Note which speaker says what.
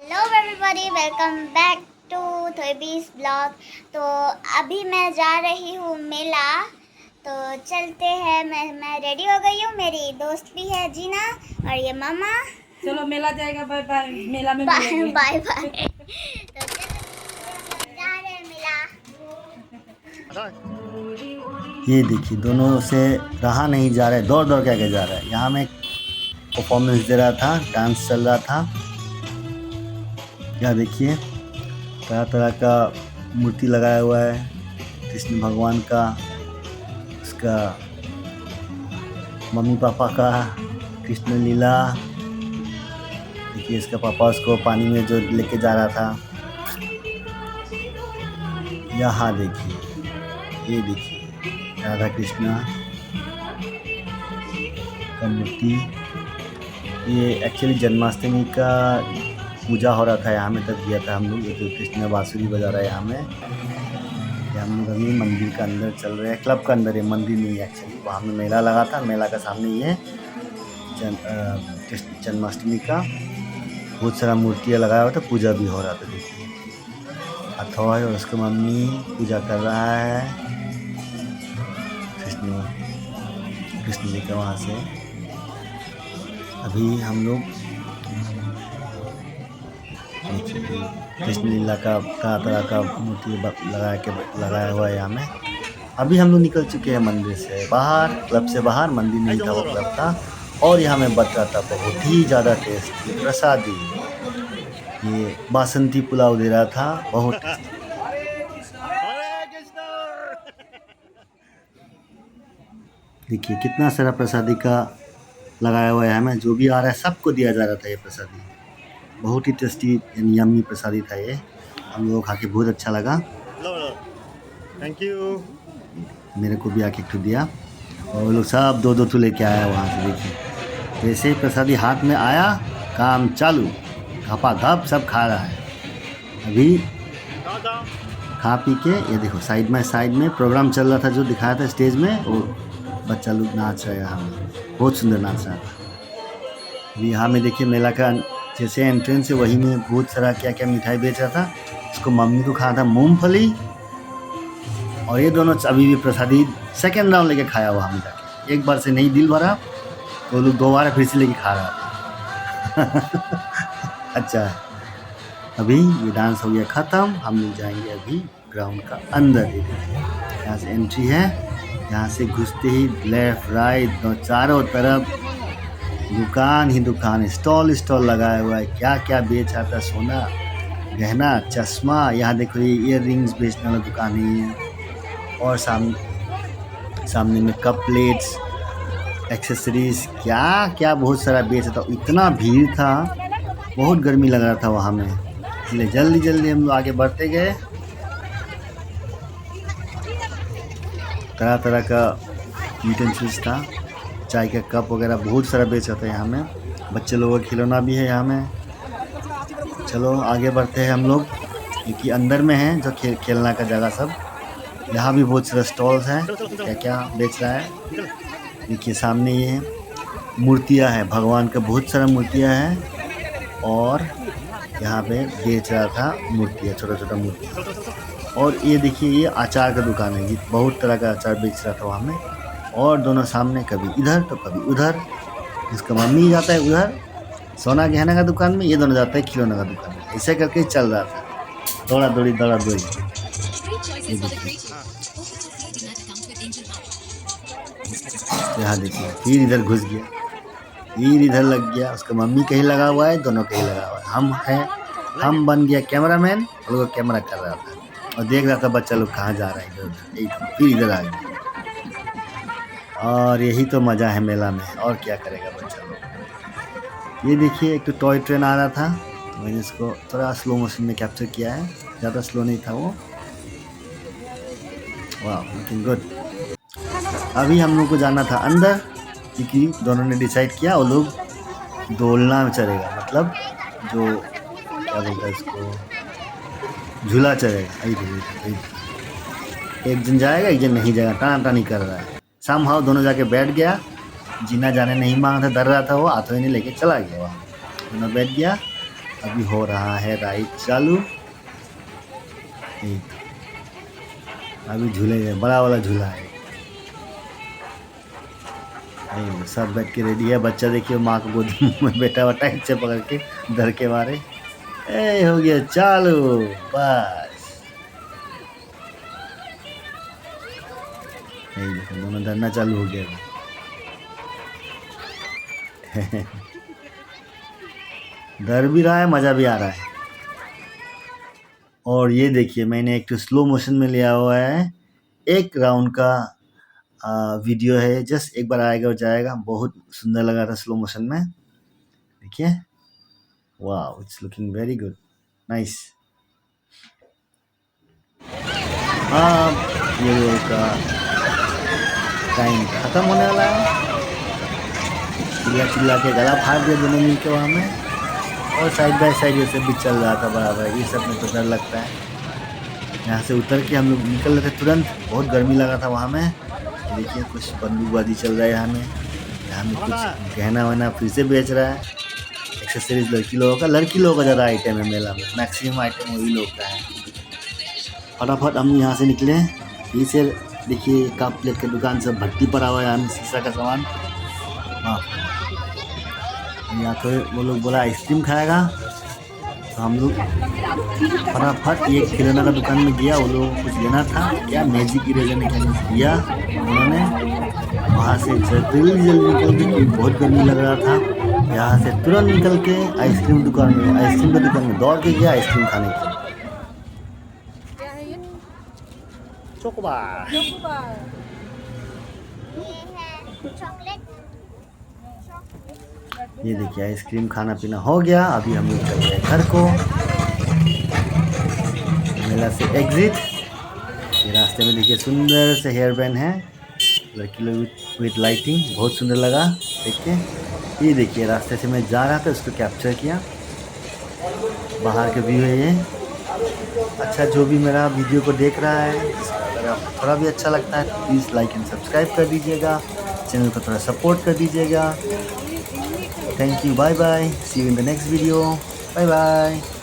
Speaker 1: Hello everybody, welcome back to थोबीस blog. तो अभी मैं जा रही हूँ मेला, तो चलते हैं। मैं रेडी हो गई हूँ, मेरी दोस्त भी है जीना और ये मामा।
Speaker 2: चलो मेला जाएगा, बाय बाय, मेला में
Speaker 1: बाय
Speaker 2: मिलेंगे।
Speaker 1: Bye bye. तो चलो हम जा रहे हैं मेला।
Speaker 3: ये देखिए दोनों से रहा नहीं जा रहा है, दौड़ दौड़ के आगे जा रहा है। यहाँ में परफॉर्मेंस दे रहा था, डांस चल रहा था। यहाँ देखिए तरह तरह का मूर्ति लगाया हुआ है कृष्ण भगवान का, उसका मम्मी पापा का, कृष्ण लीला। देखिए इसका पापा उसको पानी में जो लेके जा रहा था। यहाँ देखिए, ये देखिए राधा कृष्णा का मूर्ति। ये एक्चुअली जन्माष्टमी का पूजा हो रहा था, यहाँ में तब किया था हम लोग। ये तो कृष्ण बांसुरी बजा रहा है यहाँ में। ये हम लोग अभी मंदिर का अंदर चल रहे हैं, क्लब का अंदर है, मंदिर नहीं है एक्चुअली। वहाँ में मेला लगा था, मेला का सामने ये कृष्ण जन्माष्टमी का बहुत सारा मूर्तियाँ लगाया हुआ था, पूजा भी हो रहा था। देखिए अथॉय और उसकी मम्मी पूजा कर रहा है कृष्ण जी का। वहाँ से अभी हम लोग कृष्ण लीला का तरह का मूर्ति लगाया हुआ है यहाँ में। अभी हम लोग निकल चुके हैं मंदिर से बाहर, क्लब से बाहर। मंदिर नहीं था, वो क्लब था। और यहाँ में बच रहा था बहुत ही ज़्यादा टेस्टी प्रसादी। ये बासंती पुलाव दे रहा था, बहुत। देखिए कितना सारा प्रसादी का लगाया हुआ है हमें। जो भी आ रहा है सबको दिया जा रहा था ये प्रसादी। बहुत ही टेस्टी यम्मी प्रसादी था ये। हम लोगों को खा के बहुत अच्छा लगा।
Speaker 4: Thank you.
Speaker 3: मेरे को भी आके एक दिया और वो लोग सब दो दो लेके आया वहाँ से। देखिए जैसे ही प्रसादी हाथ में आया, काम चालू, घपा सब खा रहा है। अभी खा पी के ये देखो साइड में प्रोग्राम चल रहा था, जो दिखाया था स्टेज में, वो बच्चा लोग नाच रहा है यहाँ में, बहुत सुंदर नाच रहा था। अभी यहाँ में देखिए मेला का जैसे एंट्रेंस है, वही में बहुत सारा क्या क्या मिठाई बेच रहा था। उसको मम्मी को खाना था मूंगफली, और ये दोनों अभी भी प्रसादी सेकेंड राउंड लेके खाया हुआ हम जाके। एक बार से नहीं दिल भरा, तो लोग दोबारा फिर से लेके खा रहा था। अच्छा है। अभी ये डांस हो गया ख़त्म, हम लोग जाएंगे अभी ग्राउंड का अंदर। यहाँ से एंट्री है, यहाँ से घुसते ही लेफ्ट राइट चारों तरफ दुकान ही दुकान, स्टॉल लगाया हुआ है। क्या क्या बेच रहा था, सोना गहना चश्मा। यहाँ देखो ये ईयर रिंग्स बेचने वाला दुकान है। और सामने में कप प्लेट्स, एक्सेसरीज, क्या क्या बहुत सारा बेच रहा था। इतना भीड़ था, बहुत गर्मी लग रहा था वहाँ में, इसलिए जल्दी जल्दी हम लोग आगे बढ़ते गए। तरह तरह का यूटेंसिल्स था, चाय का कप वगैरह बहुत सारा बेच रहा था यहाँ में। बच्चे लोगों का खिलौना भी है यहाँ में। चलो आगे बढ़ते हैं हम लोग, क्योंकि अंदर में है जो खेलना का जगह सब। यहाँ भी बहुत सारे स्टॉल्स हैं, क्या क्या बेच रहा है। देखिए सामने ये मूर्तियाँ हैं, भगवान का बहुत सारा मूर्तियाँ हैं। और यहाँ पे बेच रहा था मूर्तियाँ, छोटा छोटा मूर्ति। और ये देखिए ये अचार का दुकान है, ये बहुत तरह का अचार बेच रहा था वहाँ में। और दोनों सामने, कभी इधर तो कभी उधर। इसका मम्मी जाता है उधर सोना गहना का दुकान में, ये दोनों जाता है खिलौना का दुकान में। ऐसे करके चल रहा था, दौड़ा दौड़ी। यहाँ देखिए फिर इधर घुस गया, फिर इधर लग गया। उसका मम्मी कहीं लगा हुआ है, दोनों कहीं लगा हुआ है। हम बन गया कैमरामैन, और वो कैमरा कर रहा था और देख रहा था बच्चा लोग कहाँ जा रहा है, इधर उधर। फिर इधर आ गया। और यही तो मज़ा है मेला में, और क्या करेगा बच्चा लोग। ये देखिए एक तो टॉय ट्रेन आ रहा था, तो मैंने इसको थोड़ा स्लो मोशन में कैप्चर किया है, ज़्यादा स्लो नहीं था वो। वाह लुकिंग गुड। अभी हम लोग को जाना था अंदर, क्योंकि दोनों ने डिसाइड किया वो लोग दोलना में चढ़ेगा, मतलब जो क्या बोलता है इसको, झूला चढ़ेगा। एक जन जाएगा, एक जन नहीं जाएगा, टाना टानी कर रहा है। समहाउ दोनों जाके बैठ गया। जीना जाने नहीं मांगा था, डर रहा था वो, हाथों ही नहीं लेके चला गया वहाँ। दोनों बैठ गया, अभी हो रहा है राइड चालू। अभी झूले बड़ा वाला झूला है। सब बैठ के रेडी है। बच्चा देखिए माँ को गोद में बैठा हुआ टाइट से पकड़ के डर के मारे। हो गया चालू बस। देखो दोनों डरना चालू हो गया। डर भी रहा है, मज़ा भी आ रहा है। और ये देखिए मैंने एक स्लो मोशन में लिया हुआ है। 1 राउंड का वीडियो है। जस्ट एक बार आएगा और जाएगा। बहुत सुंदर लगा था स्लो मोशन में। देखिए वाह, it's looking very good, nice. ये लोगों का टाइम खत्म होने वाला है। चिल्ला के गला फाड़ दिया दोनों मिलकर वहाँ में। और साइड बाय साइड ये सब भी चल रहा था बराबर। ये सब में तो डर लगता है। यहाँ से उतर के हम लोग निकल रहे थे तुरंत। बहुत गर्मी लगा था वहाँ में। देखिए कुछ बंदूकबाजी चल रहा है यहाँ में कुछ गहना वहना फिर से बेच रहा है। एक्सेसरीज लड़की लोगों का ज़्यादा आइटम है मेला में। मैक्सिमम आइटम वही लोग का है। फटाफट हम यहाँ से निकले। ये से देखिए कप प्लेट की दुकान से भट्टी पड़ा हुआ है। यहाँ में शीशा का सामान। हाँ, यहाँ तो वो लोग बोला आइसक्रीम खाएगा, तो हम लोग फटाफट ये खिलौना का दुकान में गया। वो लोगों को कुछ लेना था, क्या मैजिक इरेजर दिया उन्होंने। वहाँ से जल्दी निकल के, बहुत गर्मी लग रहा था। यहाँ से तुरंत निकल के आइसक्रीम की दुकान में दौड़ के गया आइसक्रीम खाने के। चॉकबार
Speaker 1: ये है चॉकलेट।
Speaker 3: ये देखिए आइसक्रीम खाना पीना हो गया। अभी हम लोग चल रहे घर को। मेला से एग्जिट। ये रास्ते में देखिए सुंदर से हेयर बैंड है लड़की लोग विद लाइटिंग। बहुत सुंदर लगा देखिए। ये देखिए रास्ते से मैं जा रहा था, उसको कैप्चर किया। बाहर के व्यू है ये। अच्छा, जो भी मेरा वीडियो को देख रहा है, अगर आपको थोड़ा भी अच्छा लगता है तो प्लीज़ लाइक एंड सब्सक्राइब कर दीजिएगा। चैनल को थोड़ा सपोर्ट कर दीजिएगा। Thank you. Bye bye. See you in the next video. Bye bye.